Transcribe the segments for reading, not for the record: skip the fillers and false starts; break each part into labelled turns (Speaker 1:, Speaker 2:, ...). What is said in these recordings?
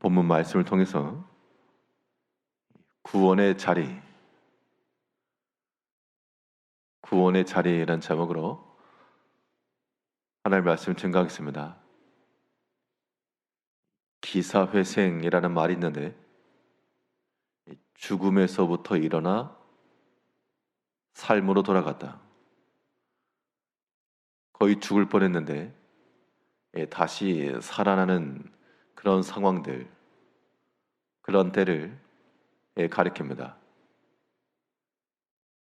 Speaker 1: 본문 말씀을 통해서 구원의 자리, 구원의 자리라는 제목으로 하나님의 말씀을 증거하겠습니다. 기사회생이라는 말이 있는데 죽음에서부터 일어나 삶으로 돌아갔다. 거의 죽을 뻔했는데 다시 살아나는 그런 상황들, 그런 때를 가리킵니다.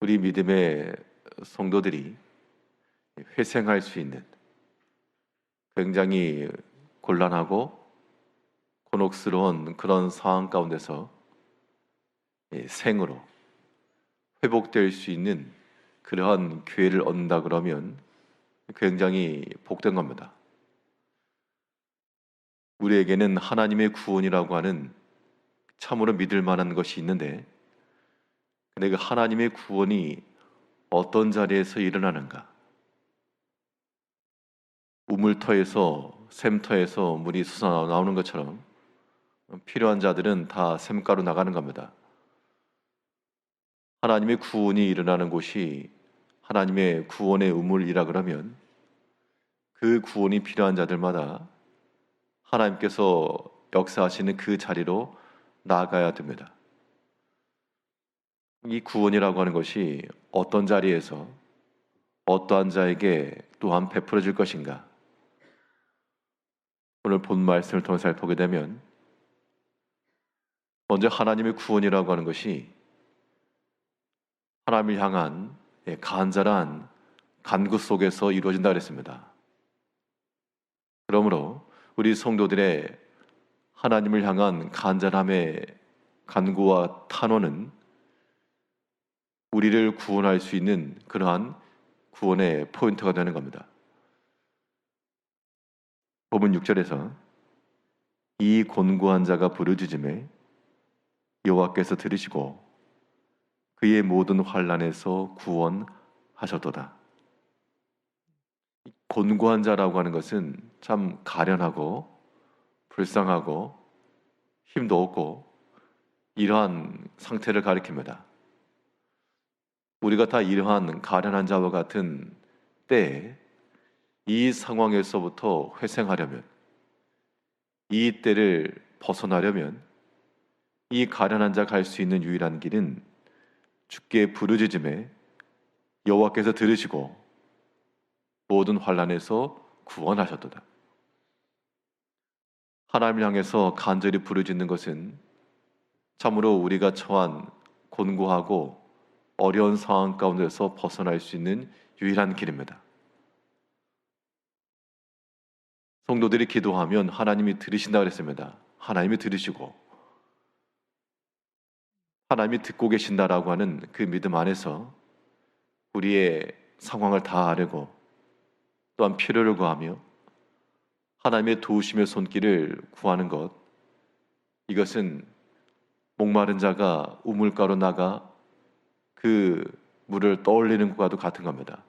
Speaker 1: 우리 믿음의 성도들이 회생할 수 있는 굉장히 곤란하고 곤혹스러운 그런 상황 가운데서 생으로 회복될 수 있는 그러한 기회를 얻는다 그러면 굉장히 복된 겁니다. 우리에게는 하나님의 구원이라고 하는 참으로 믿을 만한 것이 있는데, 근데 그 하나님의 구원이 어떤 자리에서 일어나는가? 우물터에서, 샘터에서 물이 솟아나오는 것처럼 필요한 자들은 다 샘가로 나가는 겁니다. 하나님의 구원이 일어나는 곳이 하나님의 구원의 우물이라 그러면 그 구원이 필요한 자들마다 하나님께서 역사하시는 그 자리로 나아가야 됩니다. 이 구원이라고 하는 것이 어떤 자리에서 어떠한 자에게 또한 베풀어질 것인가? 오늘 본 말씀을 통해 살펴보게 되면 먼저 하나님의 구원이라고 하는 것이 하나님을 향한 간절한 간구 속에서 이루어진다 그랬습니다. 그러므로 우리 성도들의 하나님을 향한 간절함의 간구와 탄원은 우리를 구원할 수 있는 그러한 구원의 포인트가 되는 겁니다. 본문 6절에서 이 곤고한 자가 부르짖음에 여호와께서 들으시고 그의 모든 환난에서 구원하셨도다. 곤고한 자라고 하는 것은 참 가련하고 불쌍하고 힘도 없고 이러한 상태를 가리킵니다. 우리가 다 이러한 가련한 자와 같은 때에 이 상황에서부터 회생하려면, 이 때를 벗어나려면 이 가련한 자 갈 수 있는 유일한 길은 주께 부르짖음에 여호와께서 들으시고 모든 환난에서 구원하셨도다. 하나님을 향해서 간절히 부르짖는 것은 참으로 우리가 처한 곤고하고 어려운 상황 가운데서 벗어날 수 있는 유일한 길입니다. 성도들이 기도하면 하나님이 들으신다 그랬습니다. 하나님이 들으시고 하나님이 듣고 계신다라고 하는 그 믿음 안에서 우리의 상황을 다 아뢰고 또한 필요를 구하며 하나님의 도우심의 손길을 구하는 것, 이것은 목마른 자가 우물가로 나가 그 물을 떠올리는 것과도 같은 겁니다.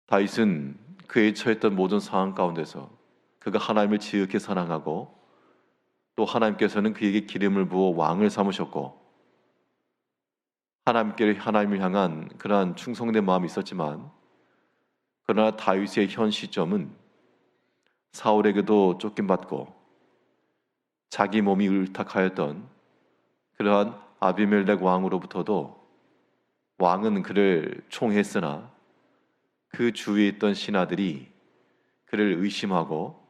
Speaker 1: 다윗은 그에 처했던 모든 상황 가운데서 그가 하나님을 지극히 사랑하고 또 하나님께서는 그에게 기름을 부어 왕을 삼으셨고 하나님을 향한 그러한 충성된 마음이 있었지만, 그러나 다윗의 현 시점은 사울에게도 쫓김받고 자기 몸이 을탁하였던 그러한 아비멜렉 왕으로부터도 왕은 그를 총했으나 그 주위에 있던 신하들이 그를 의심하고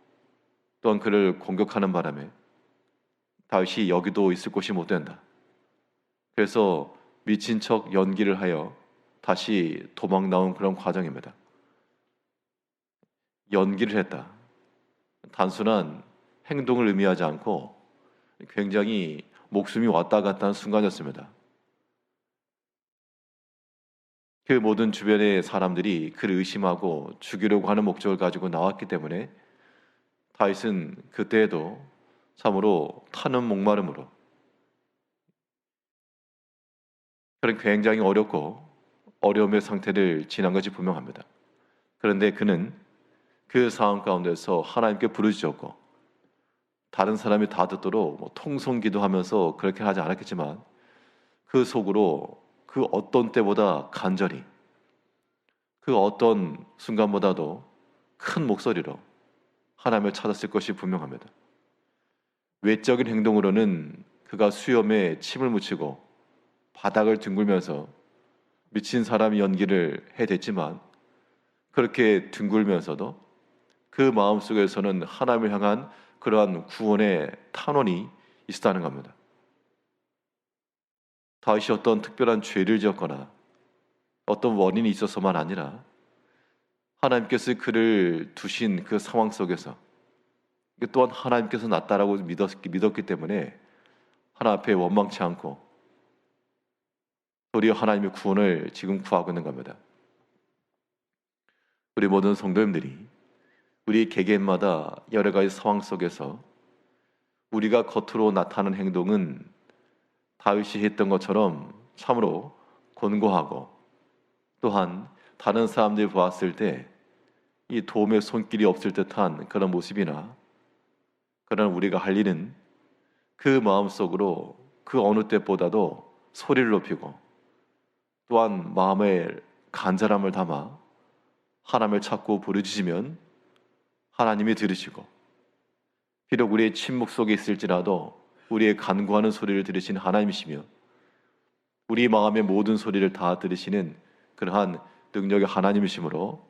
Speaker 1: 또한 그를 공격하는 바람에 다윗이 여기도 있을 곳이 못 된다. 그래서 미친 척 연기를 하여 다시 도망 나온 그런 과정입니다. 연기를 했다. 단순한 행동을 의미하지 않고 굉장히 목숨이 왔다 갔다 하는 순간이었습니다. 그 모든 주변의 사람들이 그를 의심하고 죽이려고 하는 목적을 가지고 나왔기 때문에 다윗은 그때에도 참으로 타는 목마름으로 그런 굉장히 어렵고 어려움의 상태를 지난 것이 분명합니다. 그런데 그는 그 상황 가운데서 하나님께 부르짖었고 다른 사람이 다 듣도록 뭐 통성기도하면서 그렇게 하지 않았겠지만 그 속으로 그 어떤 때보다 간절히 그 어떤 순간보다도 큰 목소리로 하나님을 찾았을 것이 분명합니다. 외적인 행동으로는 그가 수염에 침을 묻히고 바닥을 뒹굴면서 미친 사람 연기를 해댔지만 그렇게 뒹굴면서도 그 마음속에서는 하나님을 향한 그러한 구원의 탄원이 있었다는 겁니다. 다윗이 어떤 특별한 죄를 지었거나 어떤 원인이 있어서만 아니라 하나님께서 그를 두신 그 상황 속에서 또한 하나님께서 낫다라고 믿었기 때문에 하나님 앞에 원망치 않고 도리어 하나님의 구원을 지금 구하고 있는 겁니다. 우리 모든 성도님들이 우리 개개인마다 여러 가지 상황 속에서 우리가 겉으로 나타나는 행동은 다윗이 했던 것처럼 참으로 곤고하고 또한 다른 사람들이 보았을 때 이 도움의 손길이 없을 듯한 그런 모습이나 그런 우리가 할 일은 그 마음속으로 그 어느 때보다도 소리를 높이고 또한 마음의 간절함을 담아 하나님을 찾고 부르짖으면 하나님이 들으시고 비록 우리의 침묵 속에 있을지라도 우리의 간구하는 소리를 들으신 하나님이시며 우리 마음의 모든 소리를 다 들으시는 그러한 능력의 하나님이시므로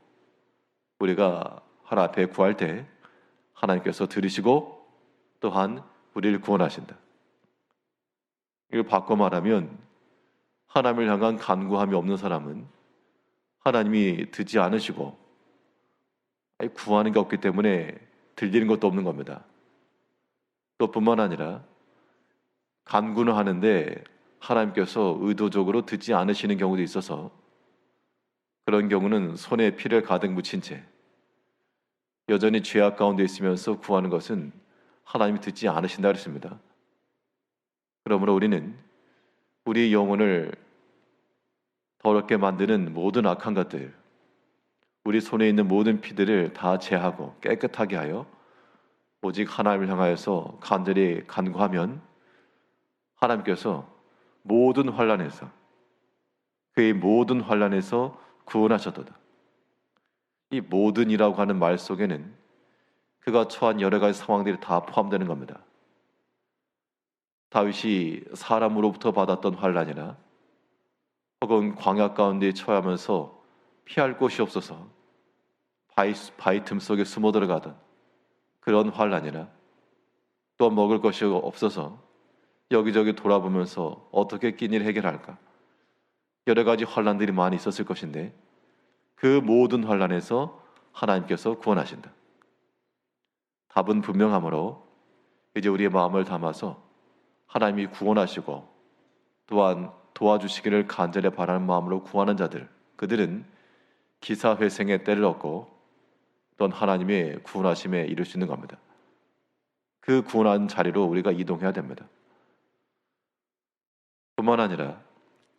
Speaker 1: 우리가 하나님 앞에 구할 때 하나님께서 들으시고 또한 우리를 구원하신다. 이걸 바꿔 말하면 하나님을 향한 간구함이 없는 사람은 하나님이 듣지 않으시고 구하는 게 없기 때문에 들리는 것도 없는 겁니다. 또 뿐만 아니라 간구는 하는데 하나님께서 의도적으로 듣지 않으시는 경우도 있어서 그런 경우는 손에 피를 가득 묻힌 채 여전히 죄악 가운데 있으면서 구하는 것은 하나님이 듣지 않으신다 그랬습니다. 그러므로 우리는 우리 영혼을 더럽게 만드는 모든 악한 것들, 우리 손에 있는 모든 피들을 다 제하고 깨끗하게 하여 오직 하나님을 향하여서 간절히 간구하면 하나님께서 모든 환난에서 그의 모든 환난에서 구원하셨도다. 이 모든이라고 하는 말 속에는 그가 처한 여러 가지 상황들이 다 포함되는 겁니다. 다윗이 사람으로부터 받았던 환난이나 혹은 광야 가운데 처하면서 피할 곳이 없어서 바위 틈 속에 숨어 들어가던 그런 환난이나 또 먹을 것이 없어서 여기저기 돌아보면서 어떻게 끼니를 해결할까 여러 가지 환난들이 많이 있었을 것인데 그 모든 환난에서 하나님께서 구원하신다. 답은 분명하므로 이제 우리의 마음을 담아서 하나님이 구원하시고 또한 도와주시기를 간절히 바라는 마음으로 구하는 자들, 그들은 기사회생의 때를 얻고 또한 하나님의 구원하심에 이를 수 있는 겁니다. 그 구원한 자리로 우리가 이동해야 됩니다. 뿐만 아니라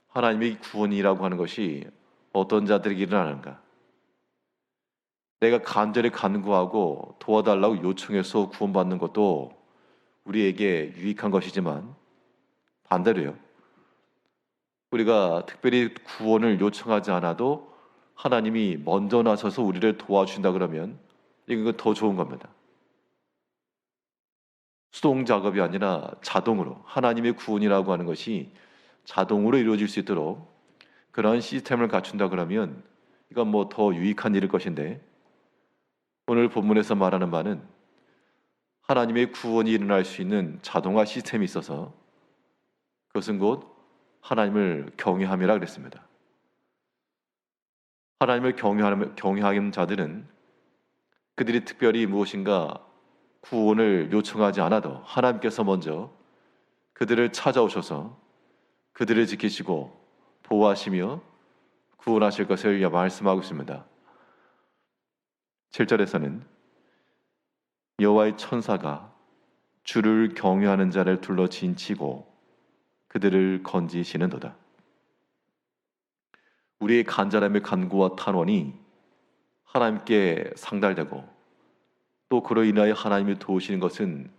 Speaker 1: 하나님의 구원이라고 하는 것이 어떤 자들에게 일어나는가? 내가 간절히 간구하고 도와달라고 요청해서 구원받는 것도 우리에게 유익한 것이지만 반대로요. 우리가 특별히 구원을 요청하지 않아도 하나님이 먼저 나서서 우리를 도와주신다 그러면 이건 더 좋은 겁니다. 수동 작업이 아니라 자동으로 하나님의 구원이라고 하는 것이 자동으로 이루어질 수 있도록 그런 시스템을 갖춘다 그러면 이건 뭐 더 유익한 일일 것인데 오늘 본문에서 말하는 바는 하나님의 구원이 일어날 수 있는 자동화 시스템이 있어서 그것은 곧 하나님을 경외함이라 그랬습니다. 하나님을 경외하는 자들은 그들이 특별히 무엇인가 구원을 요청하지 않아도 하나님께서 먼저 그들을 찾아오셔서 그들을 지키시고 보호하시며 구원하실 것을 말씀하고 있습니다. 7절에서는 여호와의 천사가 주를 경외하는 자를 둘러 진치고 그들을 건지시는도다. 우리의 간절함의 간구와 탄원이 하나님께 상달되고 또 그로 인하여 하나님이 도우시는 것은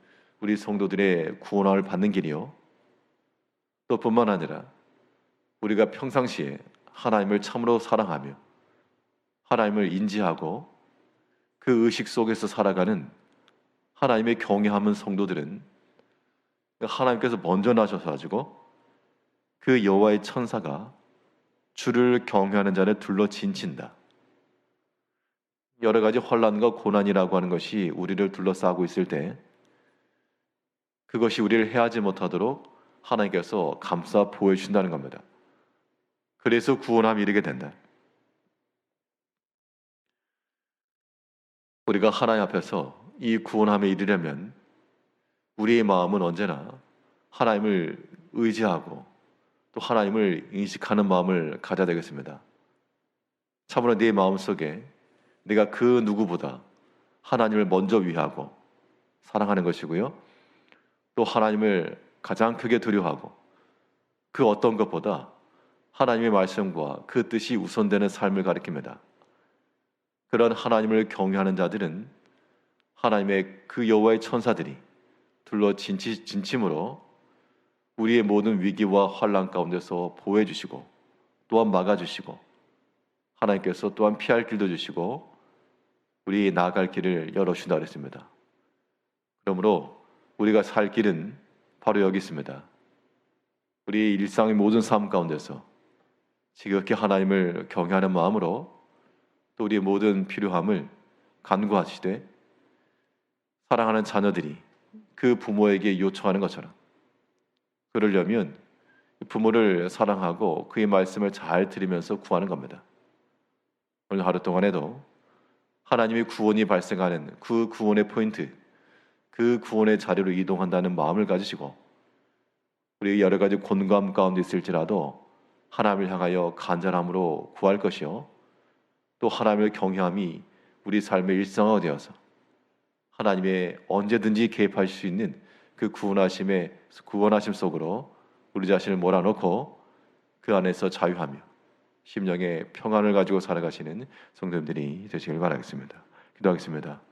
Speaker 1: 우리 성도들의 구원을 받는 길이요. 또 뿐만 아니라 우리가 평상시에 하나님을 참으로 사랑하며 하나님을 인지하고 그 의식 속에서 살아가는 하나님의 경외하는 성도들은 하나님께서 먼저 나셔서 가지고 그 여호와의 천사가 주를 경외하는 자를 둘러 진친다. 여러 가지 환난과 고난이라고 하는 것이 우리를 둘러싸고 있을 때 그것이 우리를 해하지 못하도록 하나님께서 감싸 보여주신다는 겁니다. 그래서 구원함이 이르게 된다. 우리가 하나님 앞에서 이 구원함에 이르려면 우리의 마음은 언제나 하나님을 의지하고 또 하나님을 인식하는 마음을 가져야 되겠습니다. 참으로 네 마음속에 내가 그 누구보다 하나님을 먼저 위하고 사랑하는 것이고요. 또 하나님을 가장 크게 두려워하고 그 어떤 것보다 하나님의 말씀과 그 뜻이 우선되는 삶을 가리킵니다. 그런 하나님을 경외하는 자들은 하나님의 그 여호와의 천사들이 둘러 진침으로 우리의 모든 위기와 환난 가운데서 보호해 주시고 또한 막아주시고 하나님께서 또한 피할 길도 주시고 우리 나아갈 길을 열어주신다 그랬습니다. 그러므로 우리가 살 길은 바로 여기 있습니다. 우리 일상의 모든 삶 가운데서 지극히 하나님을 경외하는 마음으로 또 우리의 모든 필요함을 간구하시되 사랑하는 자녀들이 그 부모에게 요청하는 것처럼 그러려면 부모를 사랑하고 그의 말씀을 잘 들으면서 구하는 겁니다. 오늘 하루 동안에도 하나님의 구원이 발생하는 그 구원의 포인트, 그 구원의 자리로 이동한다는 마음을 가지시고 우리 여러 가지 곤감 가운데 있을지라도 하나님을 향하여 간절함으로 구할 것이요 또 하나님을 경외함이 우리 삶의 일상화가 되어서 하나님의 언제든지 개입하실 수 있는 그 구원하심 속으로 우리 자신을 몰아넣고 그 안에서 자유하며 심령의 평안을 가지고 살아가시는 성도님들이 되시길 바라겠습니다. 기도하겠습니다.